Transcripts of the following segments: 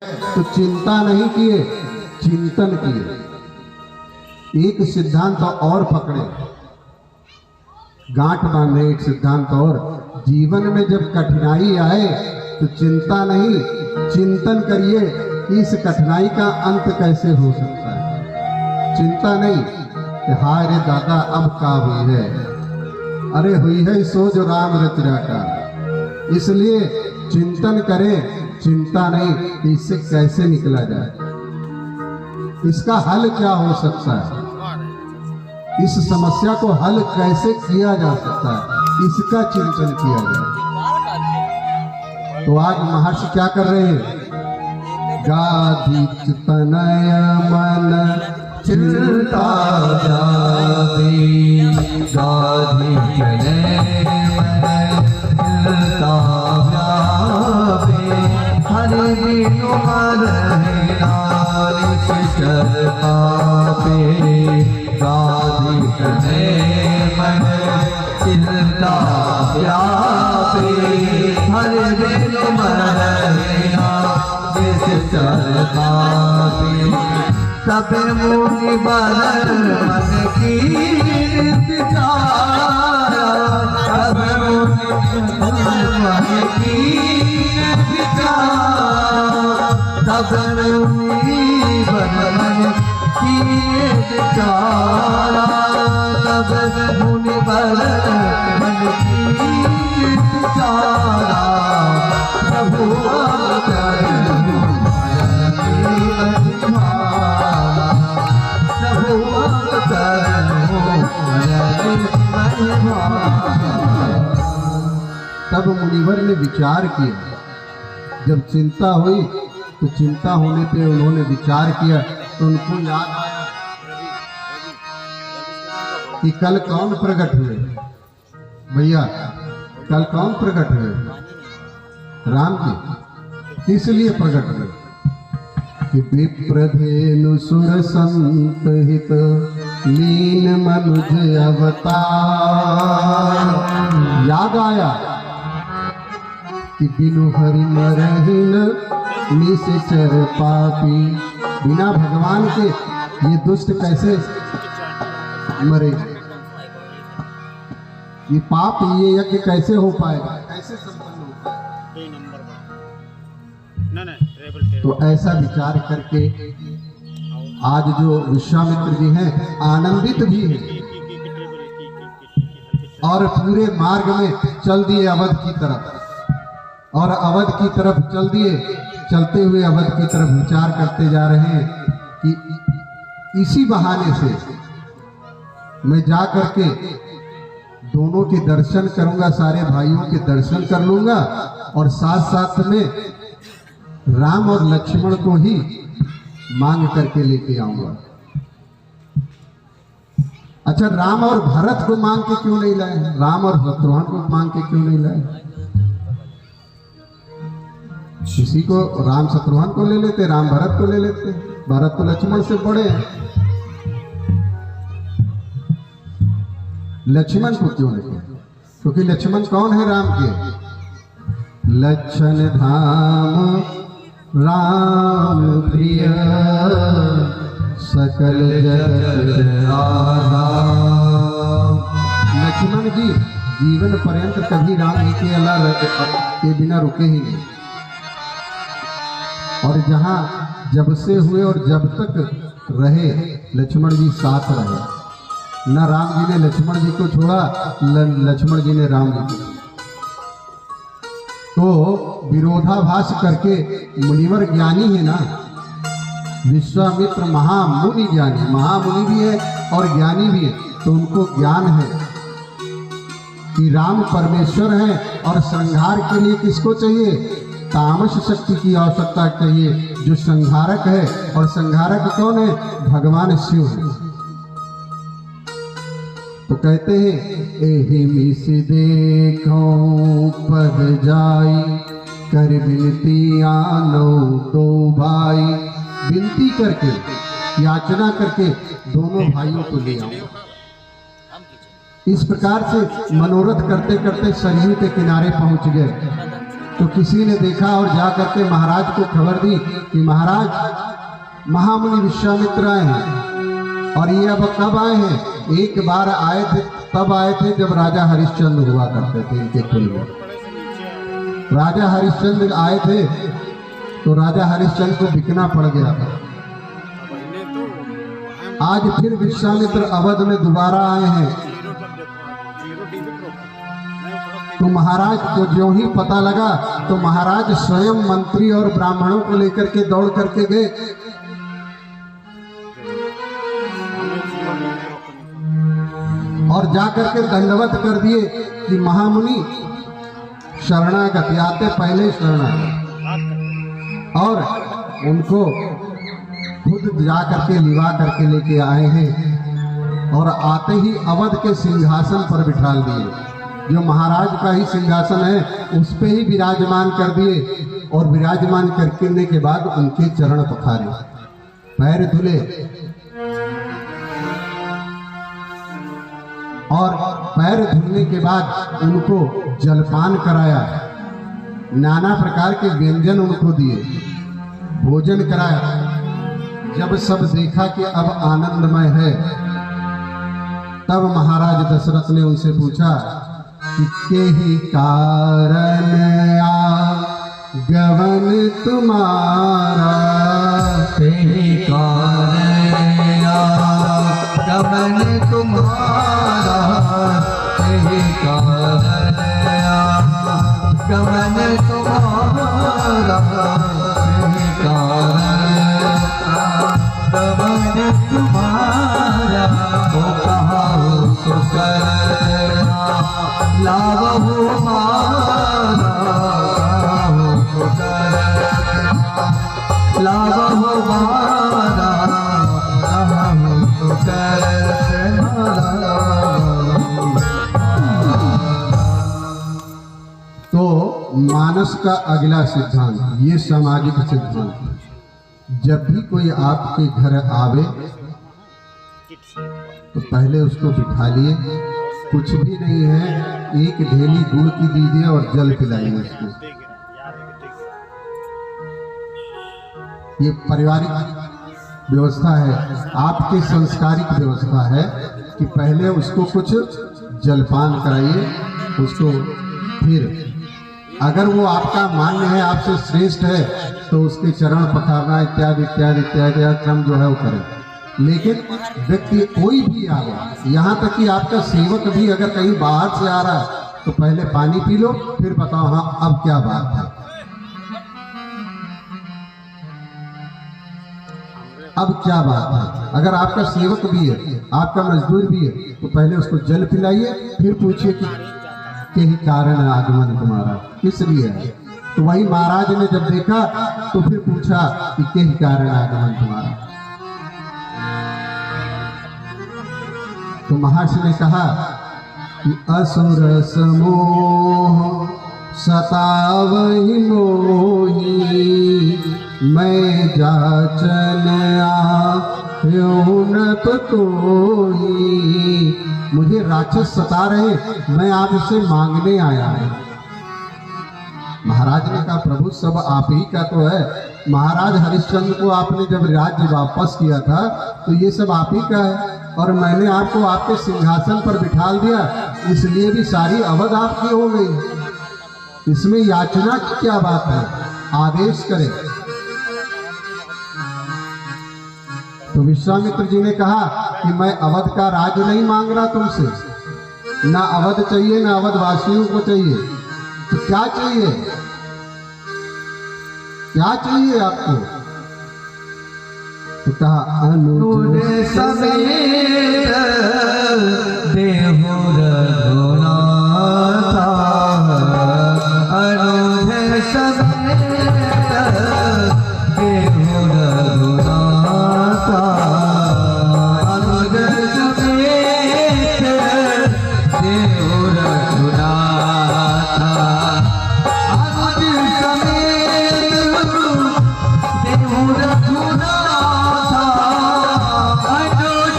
तो चिंता नहीं किए, चिंतन किए। एक सिद्धांत और पकड़े, गांठ बांधे एक सिद्धांत और, जीवन में जब कठिनाई आए तो चिंता नहीं, चिंतन करिए कि इस कठिनाई का अंत कैसे हो सकता है। चिंता नहीं कि हाय रे दादा अब का हुई है, अरे हुई है सो जो राम रचना का। इसलिए चिंतन करें, चिंता नहीं कि इससे कैसे निकला जाए, इसका हल क्या हो सकता है, इस समस्या को हल कैसे किया जा सकता है, इसका चिंतन किया जाए। तो आज महर्षि क्या कर रहे हैं? गाधी तनय मन चिंता जाती, गाधी तनय मन चिंता व्यापे, हरि बिनु मरहि नारिश चर पापे। गाधी तनय मन चिंता व्यापे, हरि बिनु मरहि नारिश चर पापे। सब मुनि बर मन की विचारा, सब मुनि मन की विचारा, सब मुनि बर मन की विचारा, सब मुनि बर मन की विचारा। प्रभु तब मुनिवर ने विचार किया, जब चिंता हुई तो चिंता होने पे उन्होंने विचार किया, तो उनको याद आया कि कल कौन प्रकट हुए। भैया कल कौन प्रकट हुए? राम जी। किस लिए प्रकट हुए? कि विप्रधेनु सुर संत हित लीन मनुज अवतार। याद आया कि बिनु हरि मरहि न निश्चर पापी, बिना भगवान के ये दुष्ट कैसे मरे, ये पाप, ये यज्ञ कैसे हो पाएगा, कैसे संपन्न हो पाएगा। तो ऐसा विचार करके आज जो विश्वामित्र जी हैं आनंदित भी हैं और पूरे मार्ग में चल दिए अवध की तरफ, और अवध की तरफ चल दिए, चलते हुए अवध की तरफ विचार करते जा रहे हैं कि इसी बहाने से मैं जा करके दोनों के दर्शन करूंगा, सारे भाइयों के दर्शन कर लूंगा, और साथ साथ में राम और लक्ष्मण को ही मांग करके लेके आऊंगा। अच्छा, राम और भरत को मांग के क्यों नहीं लाए? राम और शत्रुघ्न को मांग के क्यों नहीं लाए? किसी को राम शत्रुघ्न को ले लेते, राम भरत को ले लेते, भरत तो लक्ष्मण से बड़े हैं। लक्ष्मण को क्यों लेते? क्योंकि लक्ष्मण कौन है राम के? लक्षण धाम राम प्रिय, सकल जगत आधार। लक्ष्मण जी जीवन पर्यंत कभी राम जी के अल्लाह के बिना रुके ही नहीं, और जहां जब से हुए और जब तक रहे लक्ष्मण जी साथ रहे। न राम जी ने लक्ष्मण जी को छोड़ा, लक्ष्मण जी ने राम जी को। तो विरोधाभास करके मुनिवर ज्ञानी है ना, विश्वामित्र महामुनि ज्ञानी, महामुनि भी है और ज्ञानी भी है, तो उनको ज्ञान है कि राम परमेश्वर है और संहार के लिए किसको चाहिए? तामस शक्ति की आवश्यकता चाहिए, जो संहारक है, और संहारक कौन है? भगवान शिव है। तो कहते हैं एहि मिस देखो पद जाई, कर विनती आनो दो भाई। विनती करके, याचना करके दोनों भाइयों को ले आओ। इस प्रकार से मनोरथ करते करते सरयू के किनारे पहुंच गए। तो किसी ने देखा और जा करके महाराज को खबर दी कि महाराज महामुनि विश्वामित्र आए हैं। और ये अब कब आए हैं? एक बार आए थे, तब आए थे जब राजा हरिश्चंद्र हुआ करते थे इनके कुल में। राजा हरिश्चंद्र आए थे तो राजा हरिश्चंद्र को बिकना पड़ गया था। आज फिर विश्वामित्र अवध में दोबारा आए हैं। तो महाराज को जो ही पता लगा तो महाराज स्वयं मंत्री और ब्राह्मणों को लेकर के दौड़ करके गए। और जाकर के दंडवत कर दिए कि महामुनि शरणागत, आते पहले शरणागत। और उनको खुद जा करके लिवा करके लेके आए हैं और आते ही अवध के सिंहासन पर बिठा दिए। जो महाराज का ही सिंहासन है उस पे ही विराजमान कर दिए। और विराजमान करने के बाद उनके चरण पखारे, पैर धुले और पैर धुलने के बाद उनको जलपान कराया, नाना प्रकार के व्यंजन उनको दिए, भोजन कराया। जब सब देखा कि अब आनंदमय है, तब महाराज दशरथ ने उनसे पूछा कि केहि कारण आगमन तुम्हारा, केहि कारण आगमन तुम्हारा, केहि कारण आगमन तुम्हारा, केहि कारण आगमन तुम्हारा। हो कहाऊ सो करना लावहु मारा, हो करना लावहु मारा, हो करना। तो मानस का अगला सिद्धांत, ये सामाजिक सिद्धांत, जब भी कोई आपके घर आवे तो पहले उसको बिठा लिए, कुछ भी नहीं है, एक ढेली गुड़ की दीजिए और जल पिलाइए उसको। ये पारिवारिक व्यवस्था है, आपकी संस्कारिक व्यवस्था है कि पहले उसको कुछ जलपान कराइए उसको। फिर अगर वो आपका मान्य है, आपसे श्रेष्ठ है, तो उसके चरण पखारना इत्यादि इत्यादि इत्यादि क्रम जो है वो करें। लेकिन व्यक्ति कोई भी आ गया, यहाँ तक कि आपका सेवक भी अगर कहीं बाहर से आ रहा है तो पहले पानी पी लो, फिर बताओ हाँ अब क्या बात है, अब क्या बात है। अगर आपका सेवक भी है, आपका मजदूर भी है, तो पहले उसको जल पिलाइए, फिर पूछिए कि यही कारण आगमन तुम्हारा, किस लिए है। तो वही महाराज ने जब देखा तो फिर पूछा कि यही कारण आगमन तुम्हारा। तो महर्षि ने कहा कि असुर समूह सतावहि मोही, मैं जाचन आयो न कोई। मुझे राक्षस सता रहे, मैं आपसे मांगने आया हूं। महाराज ने कहा प्रभु सब आप ही का तो है। महाराज हरिश्चंद्र को आपने जब राज्य वापस किया था तो ये सब आप ही का है, और मैंने आपको आपके सिंहासन पर बिठा दिया, इसलिए भी सारी अवध आपकी हो गई। इसमें याचना की क्या बात है, आदेश करें। तो विश्वामित्र जी ने कहा कि मैं अवध का राज नहीं मांग रहा तुमसे, ना अवध चाहिए ना अवध वासियों को चाहिए, तो क्या चाहिए, क्या चाहिए आपको। तो कहा अनुज समेत देहु रघुनाथा, अनुज समेत देहु रघुनाथा, अनुज समेत देहु रघुनाथा, अनुज समेत देहु रघुनाथा, अनुज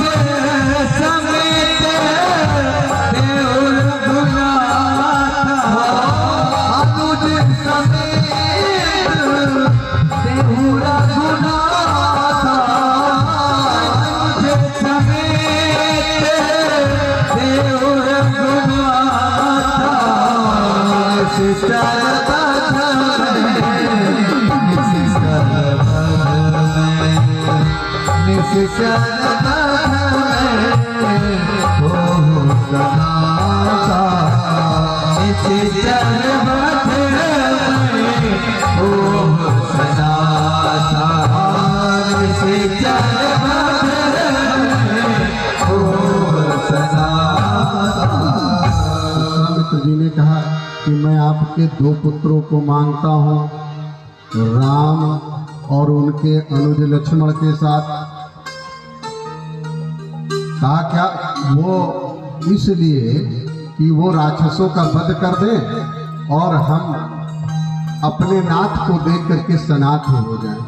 रघुनाथा मुझे समेत देव रघुनाथा निश्चर विश्वामित्र जी ने कहा कि मैं आपके दो पुत्रों को मांगता हूँ, राम और उनके अनुज लक्ष्मण के साथ। कहा क्या? वो इसलिए कि वो राक्षसों का वध कर दें और हम अपने नाथ को देख करके सनाथ हो जाएं।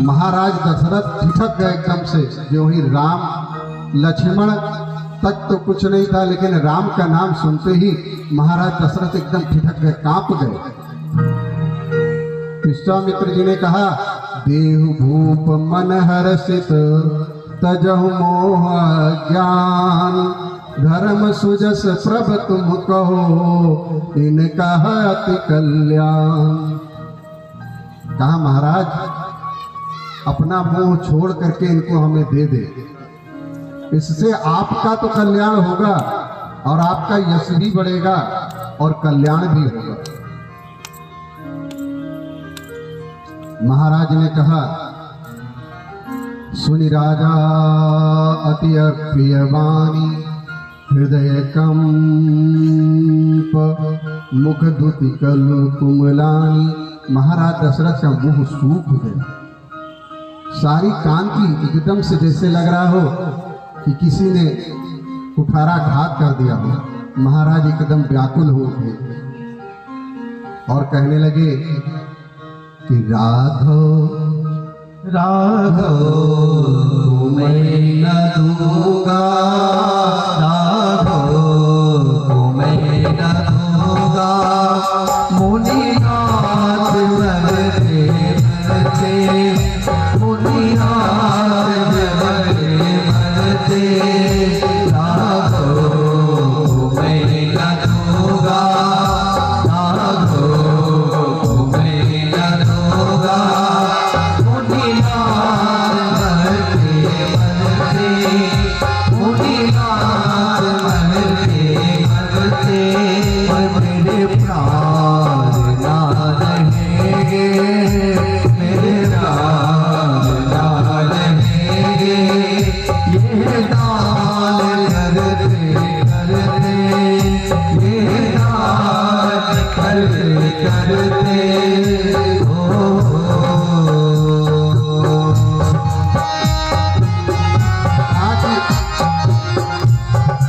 महाराज दशरथ ठिठक गए एकदम से। जो ही राम लक्ष्मण तक तो कुछ नहीं था, लेकिन राम का नाम सुनते ही महाराज दशरथ एकदम ठिठक गए, कांप गए। विश्वामित्र जी ने कहा, देहु भूप मन हर्षित तजहु मोह ज्ञान, धर्म सुजस प्रभ तुम कहो इनका अति कल्याण। कहा महाराज अपना मोह छोड़ करके इनको हमें दे दे, इससे आपका तो कल्याण होगा और आपका यश भी बढ़ेगा और कल्याण भी होगा। महाराज ने कहा, सुनि राजा अति प्रिय वाणी, हृदय कंप मुख दुति कलु कुमलानी। महाराज दशरथ का मुंह सूख गया, सारी कांति एकदम से जैसे लग रहा हो कि किसी ने कुठारा घात कर दिया हो। महाराज एकदम व्याकुल हो उठे और कहने लगे कि राघव राघव तुम्हें न दूंगा, राघव तुम्हें न दूंगा, मुनिनाथ मरते मरते, मुनिनाथ मरते मरते, राघव तुम्हें न दूंगा, राघव तुम्हें न दूंगा,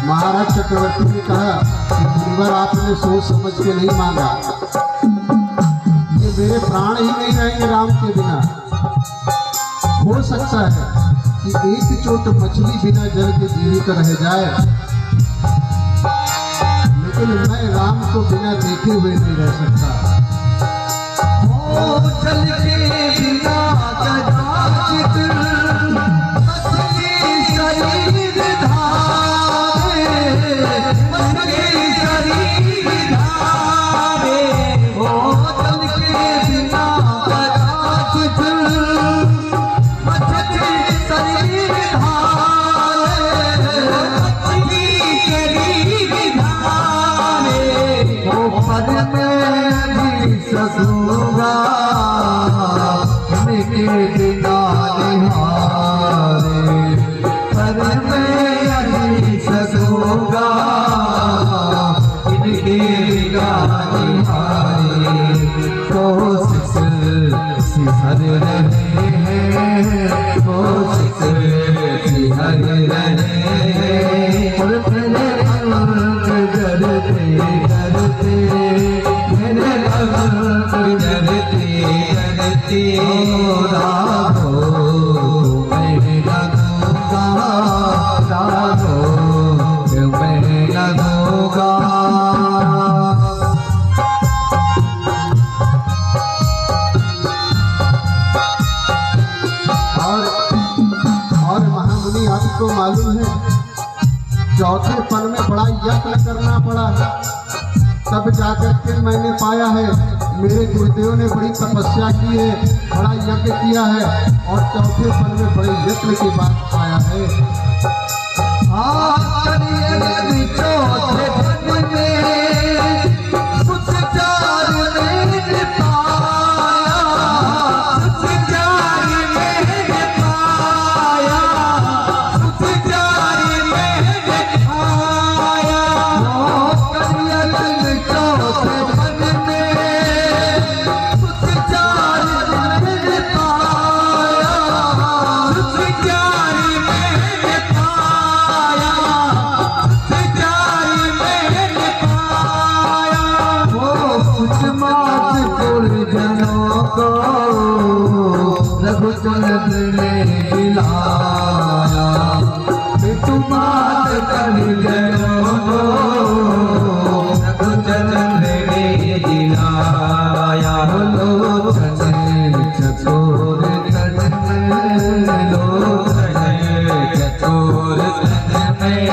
महाराज चक्रवर्ती ने कहा कि मुनिवर आपने सोच समझ के नहीं मांगा, ये मेरे प्राण ही नहीं रहेंगे राम के बिना। हो सकता है कि एक चोट मछली बिना जल के जीवित रह जाए, लेकिन मैं राम को बिना देखे हुए नहीं रह सकता। जल के बिना कदाचित मछली शरीर धारे, मछली शरीर धारे, ओ जल के बिना कदाचित मछली शरीर धारे, मछली शरीर धारे, ओ पद में भी सकूंगा इनके बिना निहारे, पर मैं नहीं सकूंगा इनके बिना निहारे। कोशिश सिहर रहे हैं, कोशिश सिहर रहे हैं, और मेरे अंग जरते जरते, मेरे अंग जरते जरते, राघव मैं न दूंगा, राघव मैं न दूंगा। आपको मालूम है चौथे पन में बड़ा यत्न करना पड़ा, तब जाकर के मैंने पाया है मेरे गुरुदेव ने बड़ी तपस्या की है, बड़ा यज्ञ किया है और चौथे पन में बड़े यत्न की बात पाया है। रघुचंद्र ने दिलाया तुम्हारे परिजनों को, रघुचंद्र ने दिलाया लोचन चकोर तन में, लोचन चकोर तन में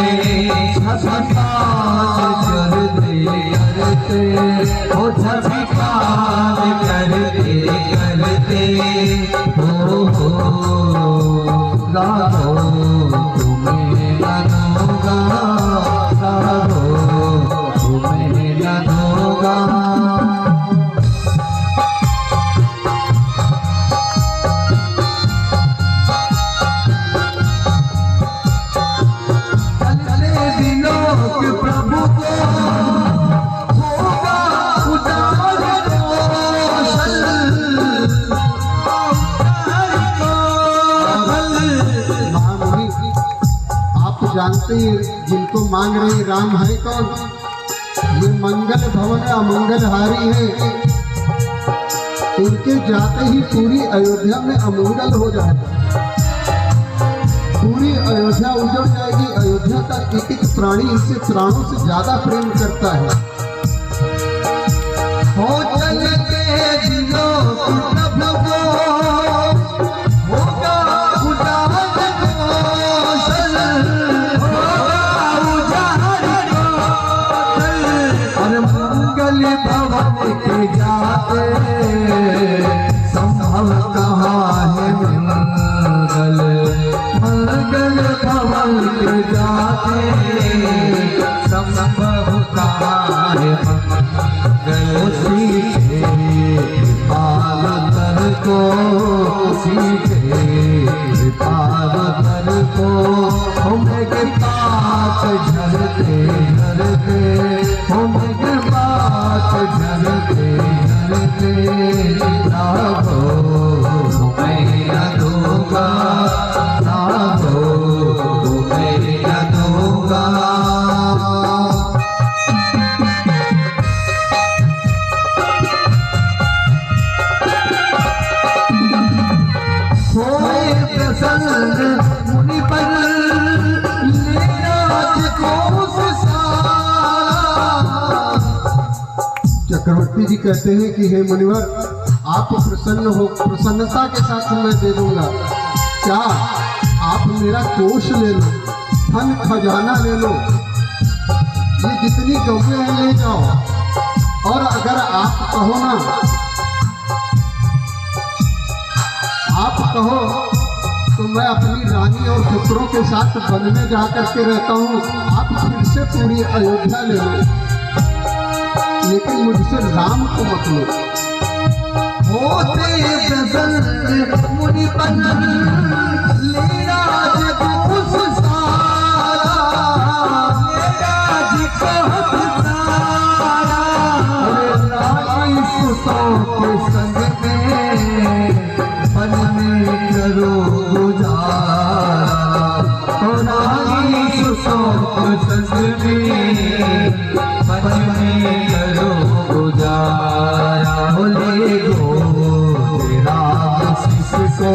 छछपान करते करते ओ छछपान करते करते हो राहो तुम्हें जानोगा, राहो तुम्हें जानोगा। चलने दिनों के प्रभु को होगा उजाड़ जानते हैं जिनको मांग रहे राम है कौन? ये मंगल भवन अमंगलहारी है, इनके जाते ही पूरी अयोध्या में अमंगल हो जाएगा, पूरी अयोध्या उजड़ जाएगी। अयोध्या का एक एक प्राणी इनसे प्राणों से ज्यादा प्रेम करता है। हो चलते दिनों की प्रभु को होगा उजाड़ भवन के जाते संभव कहाँ है मंगल, मंगल भवन के जाते संभव कहाँ है मंगल। सीधे पावतर को, सीधे पावतर को होंगे के पाप झरते झरते, होंगे के पाप झरते झरते राहो तुम्हें न दूंगा, राहो तुम्हें न दूंगा। होए प्रसन्न मुनि पर चक्रवर्ती जी कहते हैं कि हे मुनिवर आप प्रसन्न हो, प्रसन्नता के साथ मैं दे दूंगा। क्या आप मेरा कोष ले लो, धन खजाना ले लो, ये जितनी गौएं हैं ले जाओ, और अगर आप कहो ना, आप कहो तो मैं अपनी रानी और पुत्रों के साथ वन में जाकर के रहता हूँ, आप फिर से पूरी अयोध्या ले लो, लेकिन मुझसे राम को मत लो। होते प्रसन्न मुनि पर ले राज कुछ सारा, ले राज बहुत सारा, रानी सुतों के संग में वन में करो गुजारा, रानी सुतों के संग में वन में करो गुजारा। ले गो राम शिष्य को,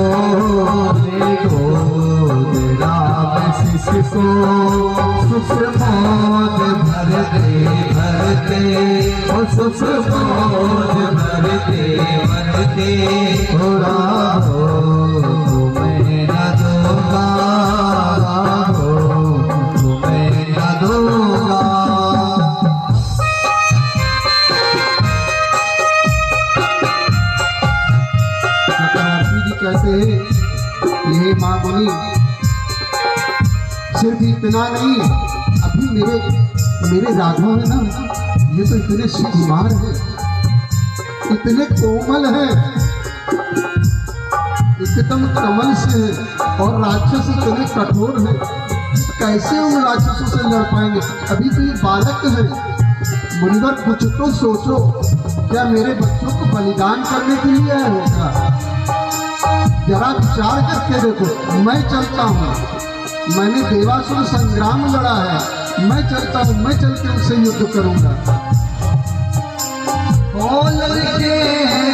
ले गो राम शिष्य को, सुख मोद भरते भरते, ओ सुख मोद भरते भरते, हो राहो तुम्हें न दूंगा, कहते हैं ये माँ मुनि, सिर्फ इतना नहीं, अभी मेरे राघव है ना, ये तो इतने सुकुमार हैं, इतने कोमल हैं, एकदम कमल से है, और राक्षस इतने कठोर हैं, कैसे उन राक्षसों से लड़ पाएंगे? अभी तो ये बालक है। मुनिवर कुछ तो सोचो, क्या मेरे बच्चों को बलिदान करने के लिए आया होगा? जरा विचार करके देखो। मैं चलता हूँ, मैंने देवासुर संग्राम लड़ा है, मैं चलता हूँ, मैं चल के उनसे युद्ध करूंगा। बोल के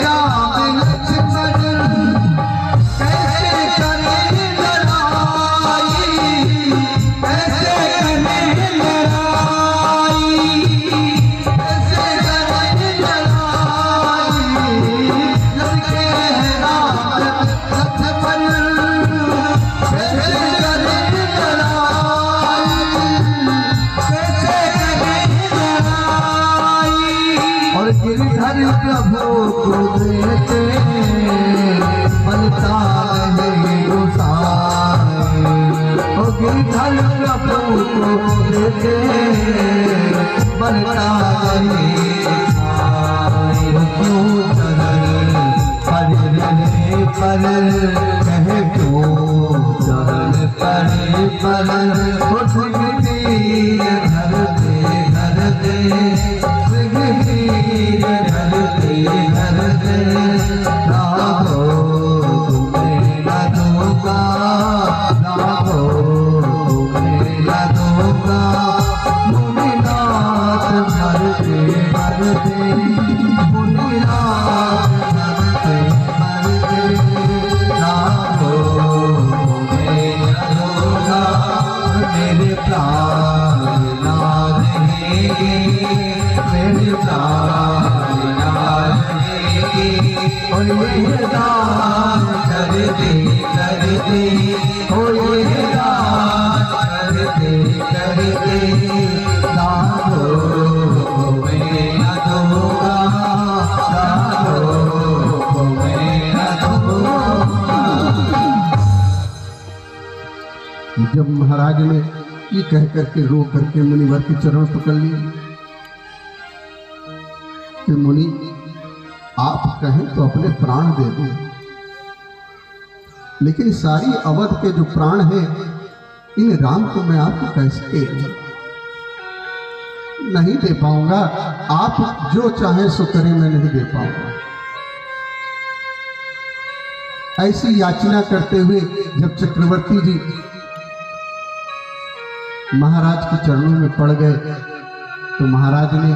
राम लक्ष्मण कैसे करें लड़ाई, कैसे करें लड़ाई, कैसे करें लड़ाई। लड़के राम लक्ष्मण कैसे करें लड़ाई, कैसे करें लड़ाई। और गिरधर प्रभु को देते बनता है गोसाई, और गिरधर प्रभु को देते बनता है गोसाई। क्यों चरण पर रहे पर कहे क्यों चरण पर उठ तीर धर दे सिंह धर दे राघो तुम्हें न दूंगा, राघो तुम्हें न दूंगा। मुनिनाथ भर दे मुनिनाथ भर दे राघो तुम्हें न दूंगा। मेरे प्राण ना रहेंगे, मेरे प्राण ना रहेंगे। और ये दान कर दे ओ ये दान कर दे राघो मैं न दूंगा, राघो मैं न दूंगा। जब महाराज ने ये कह करके रो करके मुनिवर के चरण पकड़ लिए कि मुनि आप कहें तो अपने प्राण दे दें, लेकिन सारी अवध के जो प्राण हैं इन राम को मैं आपको कैसे दे दूं? नहीं दे पाऊंगा, आप जो चाहे सो करें, मैं नहीं दे पाऊंगा। ऐसी याचना करते हुए जब चक्रवर्ती जी महाराज के चरणों में पड़ गए तो महाराज ने,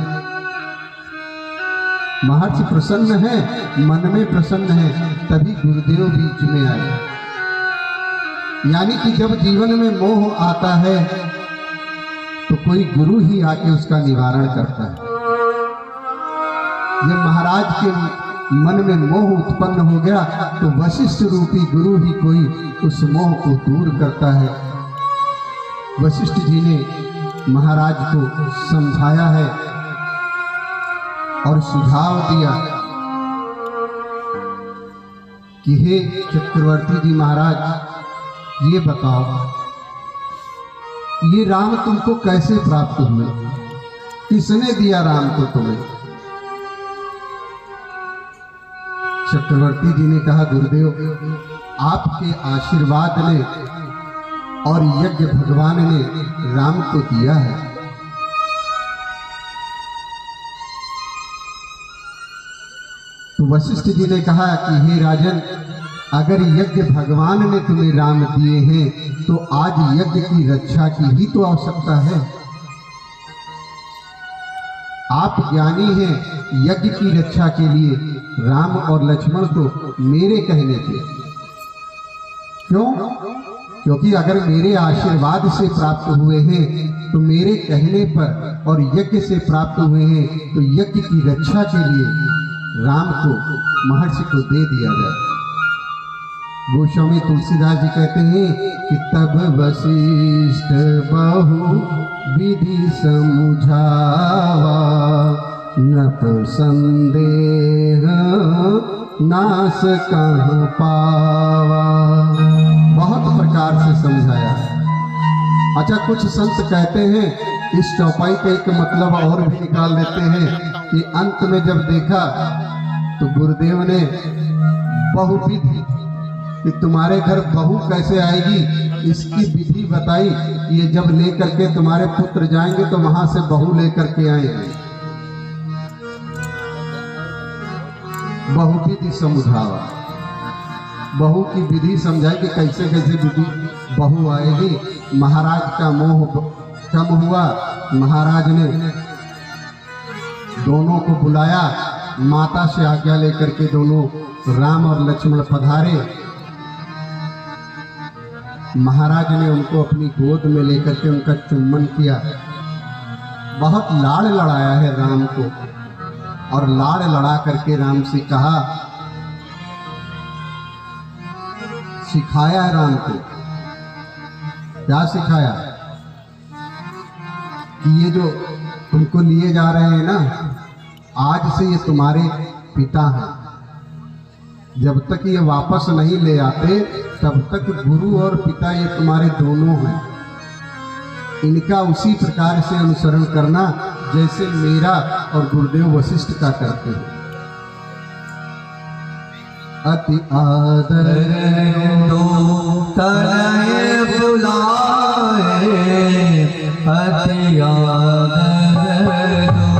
महर्षि प्रसन्न है, मन में प्रसन्न है, तभी गुरुदेव बीच में आए। यानी कि जब जीवन में मोह आता है तो कोई गुरु ही आके उसका निवारण करता है। जब महाराज के मन में मोह उत्पन्न हो गया तो वशिष्ठ रूपी गुरु ही कोई उस मोह को दूर करता है। वशिष्ठ जी ने महाराज को समझाया है और सुझाव दिया कि हे चक्रवर्ती जी महाराज, ये बताओ ये राम तुमको कैसे प्राप्त हुए? किसने दिया राम को तुम्हें? चक्रवर्ती जी ने कहा, गुरुदेव आपके आशीर्वाद ने और यज्ञ भगवान ने राम को दिया है। तो वशिष्ठ जी ने कहा कि हे राजन, अगर यज्ञ भगवान ने तुम्हें राम दिए हैं तो आज यज्ञ की रक्षा की ही तो आवश्यकता है। आप ज्ञानी हैं, यज्ञ की रक्षा के लिए राम और लक्ष्मण को मेरे कहने थे। क्यों? क्योंकि अगर मेरे आशीर्वाद से प्राप्त हुए हैं तो मेरे कहने पर, और यज्ञ से प्राप्त हुए हैं तो यज्ञ की रक्षा के लिए राम को, महर्षि को दे दिया जाए। गोस्वामी तुलसीदास जी कहते हैं कि तब वशिष्ठ बहु विधि समझावा, न तो संदेह नास कहाँ पावा। बहुत प्रकार से समझाया। अच्छा, कुछ संत कहते हैं इस चौपाई का एक मतलब और भी निकाल देते हैं कि अंत में जब देखा तो गुरुदेव ने बहुविधि कि तुम्हारे घर बहू कैसे आएगी इसकी विधि बताई। ये जब लेकर के तुम्हारे पुत्र जाएंगे तो वहां से बहू लेकर के आएंगे। बहुविधि समझावा, बहू की विधि समझाई कि कैसे कैसे विधि बहू आएगी। महाराज का मोह कम हुआ। महाराज ने दोनों को बुलाया, माता से आज्ञा लेकर के दोनों राम और लक्ष्मण पधारे। महाराज ने उनको अपनी गोद में लेकर के उनका चुम्बन किया। बहुत लाड़ लड़ाया है राम को, और लाड़ लड़ा करके राम से कहा, सिखाया है राम को। क्या सिखाया कि ये जो तुमको लिए जा रहे हैं ना, आज से ये तुम्हारे पिता हैं। जब तक ये वापस नहीं ले आते तब तक गुरु और पिता ये तुम्हारे दोनों हैं। इनका उसी प्रकार से अनुसरण करना जैसे मेरा और गुरुदेव वशिष्ठ का करते हैं। अति आदर तो तनय बुलाए, अति आदर तो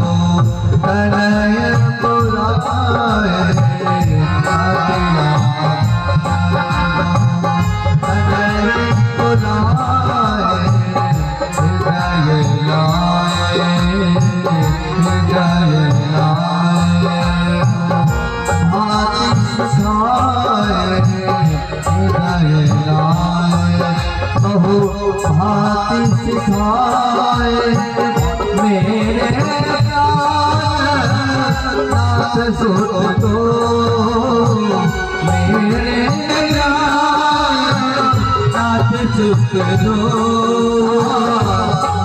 तनय बुलाए, अति तनय बुलाए, हृदय लाए, हृदय लाए, हृदय लाए, बहु भांति सिखाए, मेरे नाथ सुत दो, मेरे नाथ सुत दो,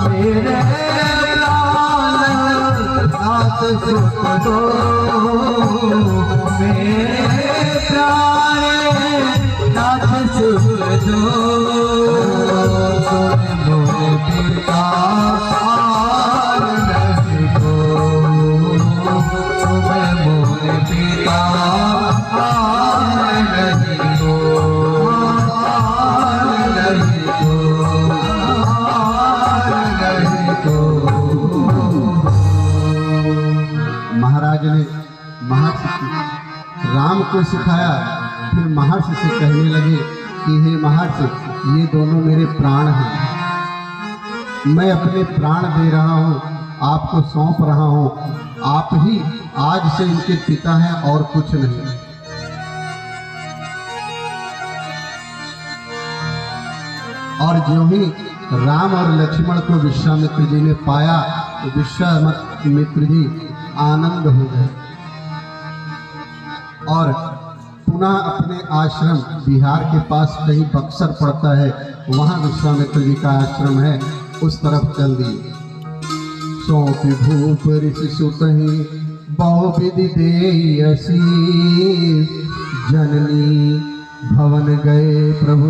मेरे नाथ सुत दो, मेरे प्यारे नाथ सुत दो, मोरे पिता आर नहीं हो, तुम्हें मोरे पिता आर नहीं हो, आर नहीं हो, आर नहीं हो। महाराज ने महर्षि राम को सिखाया। फिर महर्षि से कहने लगे कि हे महर्षि, ये दोनों मेरे प्राण हैं। मैं अपने प्राण दे रहा हूँ, आपको सौंप रहा हूँ। आप ही आज से इनके पिता हैं और कुछ नहीं। और जो ही राम और लक्ष्मण को विश्वामित्र जी ने पाया तो विश्वामित्र जी आनंद हो गए और पुनः अपने आश्रम, बिहार के पास कहीं बक्सर पड़ता है, वहाँ विश्वामित्र जी का आश्रम है, उस तरफ चल दिए। सौंप भूप ऋषि सुतहि बहुविधि देयसी, जननी भवन गए प्रभु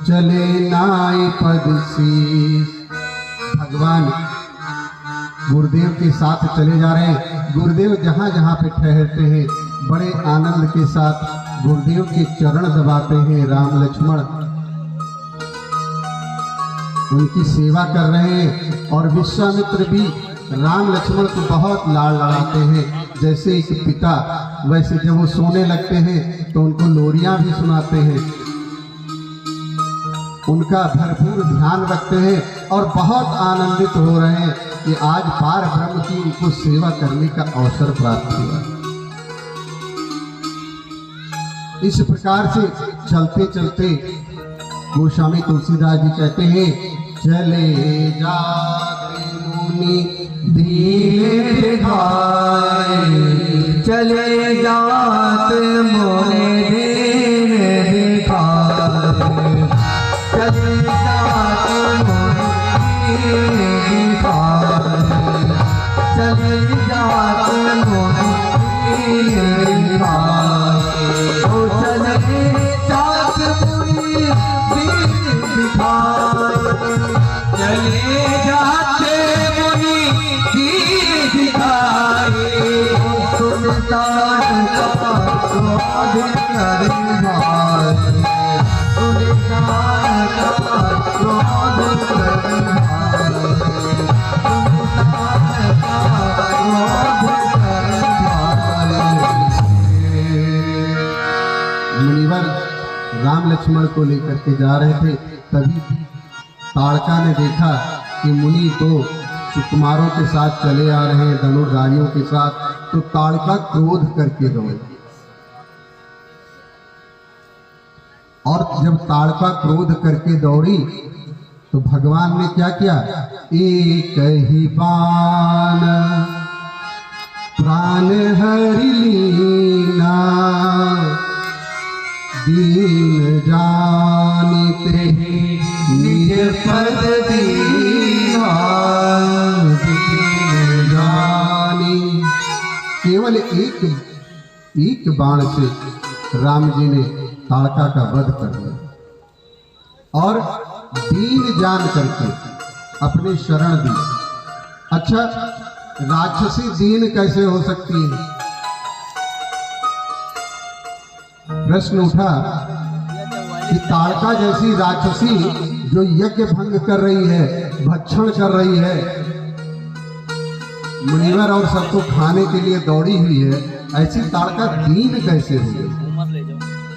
चले नाई पद शीस। भगवान गुरुदेव के साथ चले जा रहे हैं। गुरुदेव जहाँ जहाँ पे ठहरते हैं बड़े आनंद के साथ गुरुदेव के चरण दबाते हैं। राम लक्ष्मण उनकी सेवा कर रहे हैं और विश्वामित्र भी राम लक्ष्मण को बहुत लाड़ लड़ाते हैं। जैसे एक पिता, वैसे जब वो सोने लगते हैं तो उनको लोरियां भी सुनाते हैं, उनका भरपूर ध्यान रखते हैं और बहुत आनंदित हो रहे हैं कि आज पार ब्रह्म की उनको सेवा करने का अवसर प्राप्त हुआ। इस प्रकार से चलते चलते गोस्वामी तुलसीदास जी कहते हैं, चले जाते मुनि धीरे दिखाए, चले जाते मोरे धीरे दिखाए, चले जाते मोरे धीरे दिखाए, चले जाते मोरे धीरे दिखाए, क्रोध करे भाई सुल्तान का क्रोध करे भाई सुल्तान का क्रोध करे भाई। मुनिवर राम लक्ष्मण को लेकर के जा रहे थे, तभी ताड़का ने देखा कि मुनि तो सुकुमारों के साथ चले आ रहे हैं, धनुर्धारियों के साथ। तो ताड़का क्रोध करके दौड़े, और जब ताड़का क्रोध करके दौड़ी तो भगवान ने क्या किया, एक ही बाण प्राण हरि लीना, दीन जानते ही निज पद दीना दीन जानी। केवल एक बाण से राम जी ने ताड़का का वध कर दिया और दीन जान करके अपने शरण दी। अच्छा, राक्षसी दीन कैसे हो सकती है? प्रश्न उठा कि ताड़का जैसी राक्षसी जो यज्ञ भंग कर रही है, भक्षण कर रही है, मुनिवर और सबको खाने के लिए दौड़ी हुई है, ऐसी ताड़का दीन कैसे हो गई?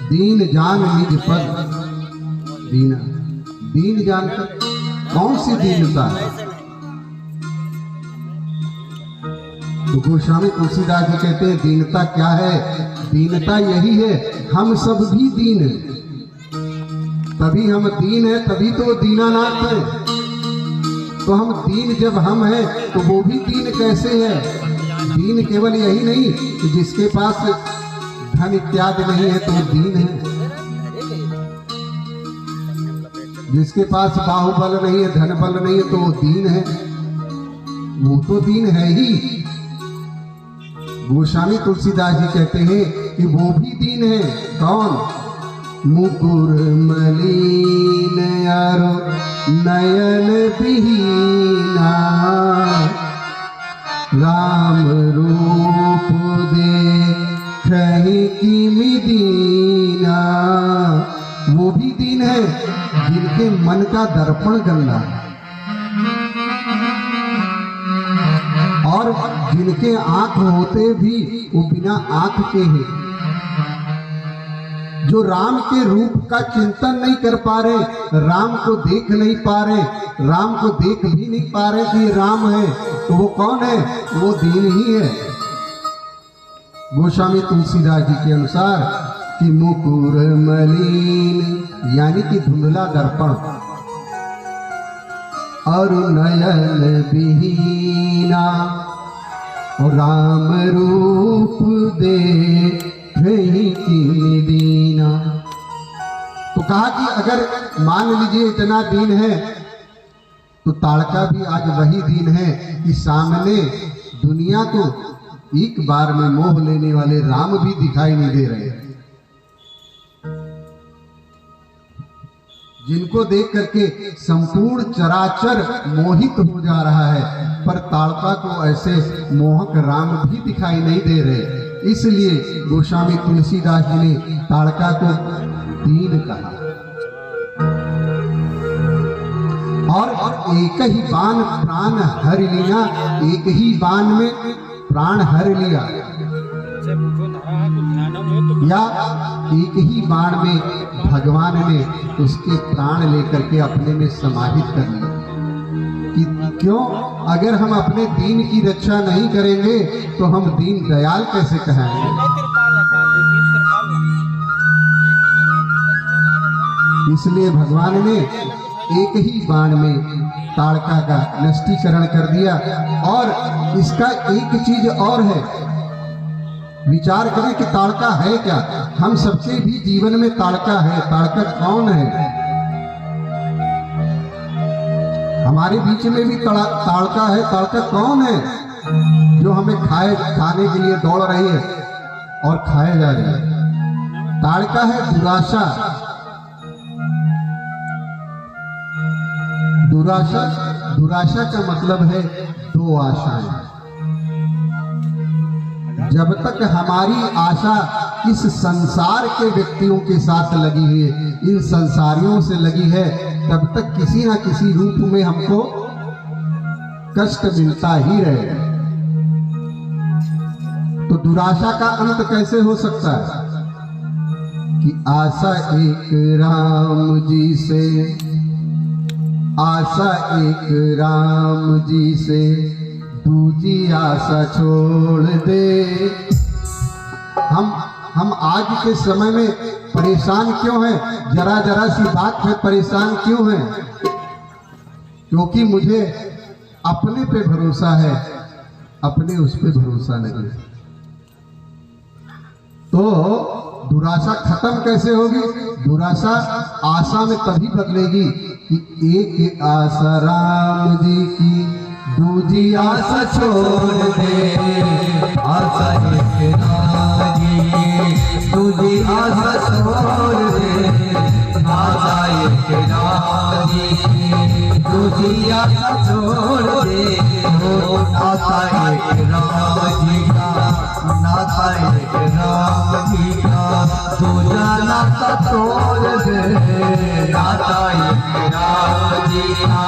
दीन जान निज पद दीना, दीन जानकर कौन सी दीनता है? तो गोस्वामी तुलसीदास जी कहते हैं दीनता क्या है? दीनता यही है, हम सब भी दीन हैं, तभी हम दीन है, तभी तो वो दीनानाथ है। तो हम दीन जब हम हैं तो वो भी दीन कैसे है? दीन केवल यही नहीं कि जिसके पास धन इत्यादि नहीं है तो वो दीन है, जिसके पास बाहुबल नहीं है, धन बल नहीं है तो वो दीन है, वो तो दीन है ही। गोस्वामी तुलसीदास जी कहते हैं कि वो भी दीन है। कौन? मुकुर मलिन अरु नयन बिहीना, राम रूप देखहि किमि दीना। वो भी दीन है जिनके मन का दर्पण गंदा है और जिनके आंख होते भी वो बिना आंख के हैं, जो राम के रूप का चिंतन नहीं कर पा रहे, राम को देख नहीं पा रहे, राम को देख भी नहीं पा रहे कि ये राम है, तो वो कौन है? वो दीन ही है। गोस्वामी तुलसीदास जी के अनुसार कि मुकुर मलिन यानी कि धुंधला दर्पण और नयन बिहीना और राम रूप देखहि किमि दीना। तो कहा कि अगर मान लीजिए इतना दीन है तो ताड़का भी आज वही दीन है कि सामने दुनिया को एक बार में मोह लेने वाले राम भी दिखाई नहीं दे रहे, जिनको देख करके संपूर्ण चराचर मोहित हो जा रहा है, पर ताड़का को ऐसे मोहक राम भी दिखाई नहीं दे रहे। इसलिए गोस्वामी तुलसीदास जी ने ताड़का को दीन कहा। और एक ही बाण प्राण हर लिया, एक ही बाण में प्राण हर लिया, या एक ही बाण में भगवान ने उसके प्राण लेकर के अपने में समाहित कर लिया। कि क्यों? अगर हम अपने दीन की रक्षा नहीं करेंगे तो हम दीन दयाल कैसे कहेंगे? इसलिए भगवान ने एक ही बाण में ताड़का का नष्टीकरण कर दिया। और इसका एक चीज और है, विचार करें कि ताड़का है क्या? हम सबके भी जीवन में ताड़का है। ताड़का कौन है? हमारे बीच में भी ताड़का है। ताड़का कौन है? जो हमें खाने के लिए दौड़ रही है और खाए जा रही है। ताड़का है दुराशा। दुराशा का मतलब है दो आशाएं। जब तक हमारी आशा इस संसार के व्यक्तियों के साथ लगी है, इन संसारियों से लगी है, तब तक किसी न किसी रूप में हमको कष्ट मिलता ही रहेगा। तो दुराशा का अंत कैसे हो सकता है कि आशा एक राम जी से, आशा एक राम जी से, दूजी आशा छोड़ दे। हम आज के समय में परेशान क्यों हैं? जरा जरा सी बात में परेशान क्यों हैं? क्योंकि मुझे अपने पे भरोसा है, अपने उस पे भरोसा नहीं। तो दुराशा खत्म कैसे होगी? दुराशा आशा में तभी बदलेगी कि एक आशा राम जी की, दूजी आशा छोड़ दे। आशा एक राम जी की, दूजी आशा छोड़ दे। आशा एक राम जी की, दूजी आशा छोड़ दे। नाता एक राम जी का, नाता एक राम जी का, दूजा नाता तोड़ दे। नाता एक राम जी का,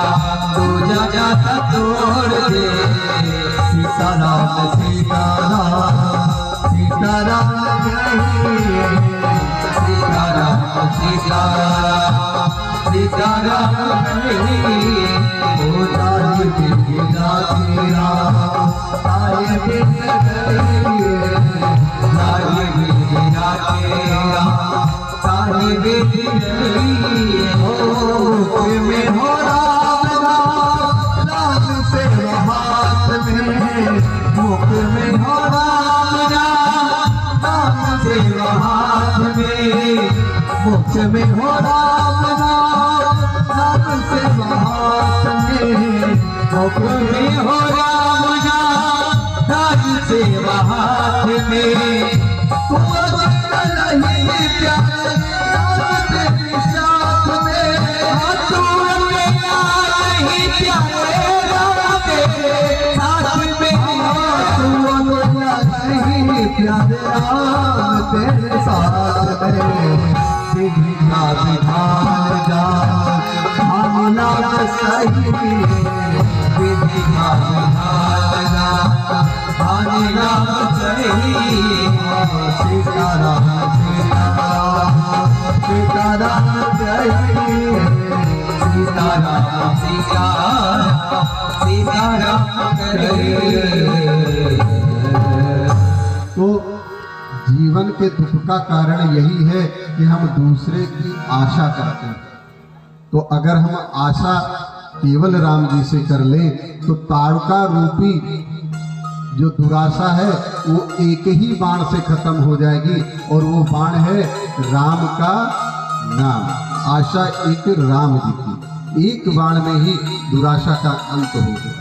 दूजा नाता तोड़ दे। सीताराम सीताराम सीताराम जय, सीताराम सीताराम सीताराम जय। ओ तारी बिना तेरा, तारी बिना तारी बिना तेरा, तारी बिना ओ में हो राम नाम, राम से हाथ में, मुख में हो राम नाम, राम से हाथ में, मुख में हो राम नाम, राम से हाथ में, मुख में हो राम नाम, राम से हाथ में। तू अकेला नहीं प्यार, राम तेरे साथ में। तू अकेला नहीं प्यार, राम तेरे साथ में। तू अकेला नहीं प्यार, राम तेरे साथ में। विधिका विधान जा मामला सही, विधिका विधान जा मामला सही। सीताराम सीताराम सीताराम जय, सीताराम सीताराम सीताराम जय। तो जीवन के दुख का कारण यही है कि हम दूसरे की आशा करते हैं। तो अगर हम आशा केवल राम जी से कर लें तो ताड़का रूपी जो दुराशा है वो एक ही बाण से खत्म हो जाएगी, और वो बाण है राम का नाम। आशा एक राम जी की, एक बाण में ही दुराशा का अंत हो गया।